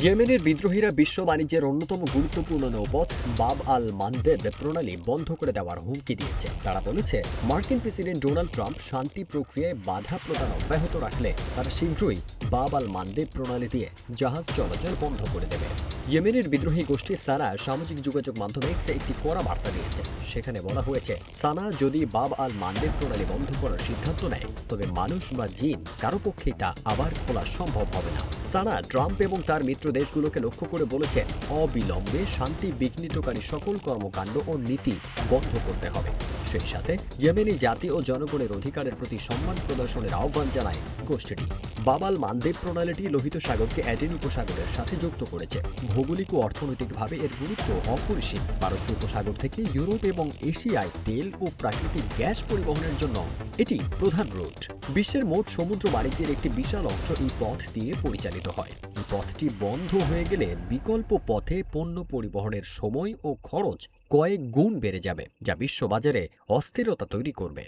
ইয়েমেনের বিদ্রোহীরা বিশ্ব বাণিজ্যের অন্যতম গুরুত্বপূর্ণ নৌপথ বাব আল মানদেব প্রণালী বন্ধ করে দেওয়ার হুমকি দিয়েছে। তারা বলেছে, মার্কিন প্রেসিডেন্ট ডোনাল্ড ট্রাম্প শান্তি প্রক্রিয়ায় বাধা প্রদান অব্যাহত রাখলে তারা শীঘ্রই বাব আল মানদেব প্রণালী দিয়ে জাহাজ চলাচল বন্ধ করে দেবে। ইয়েমেনের বিদ্রোহী গোষ্ঠী সানা সামাজিক যোগাযোগ মাধ্যম এক্সে একটি কড়া বার্তা দিয়েছে। সেখানে বলা হয়েছে, সানা যদি বাব আল মানদেব প্রণালী বন্ধ করার সিদ্ধান্ত নেয়, তবে মানুষ বা জিন কারো পক্ষেই তা আবার খোলা সম্ভব হবে না। সানা ট্রাম্প এবং তার মিত্র দেশগুলোকে লক্ষ্য করে বলেছে, অবিলম্বে শান্তি বিঘ্নিতকারী সকল কর্মকাণ্ড ও নীতি বন্ধ করতে হবে। সেই সাথে ইয়েমেনি জাতি ও জনগণের অধিকারের প্রতি সম্মান প্রদর্শনের আহ্বান জানায় গোষ্ঠীটি। বাব আল মানদেব প্রণালীটি লোহিত সাগরকে অ্যাডেন উপসাগরের সাথে যুক্ত করেছে। ভৌগোলিক ও অর্থনৈতিকভাবে এর গুরুত্ব অপরিসীম। পারস্য উপসাগর থেকে ইউরোপ এবং এশিয়ায় তেল ও প্রাকৃতিক গ্যাস পরিবহনের জন্য এটি প্রধান রুট। বিশ্বের মোট সমুদ্র বাণিজ্যের একটি বিশাল অংশ এই পথ দিয়ে পরিচালিত হয়। এই পথটি বন্ধ হয়ে গেলে বিকল্প পথে পণ্য পরিবহনের সময় ও খরচ কয়েক গুণ বেড়ে যাবে, যা বিশ্ববাজারে অস্থিরতা তৈরি করবে।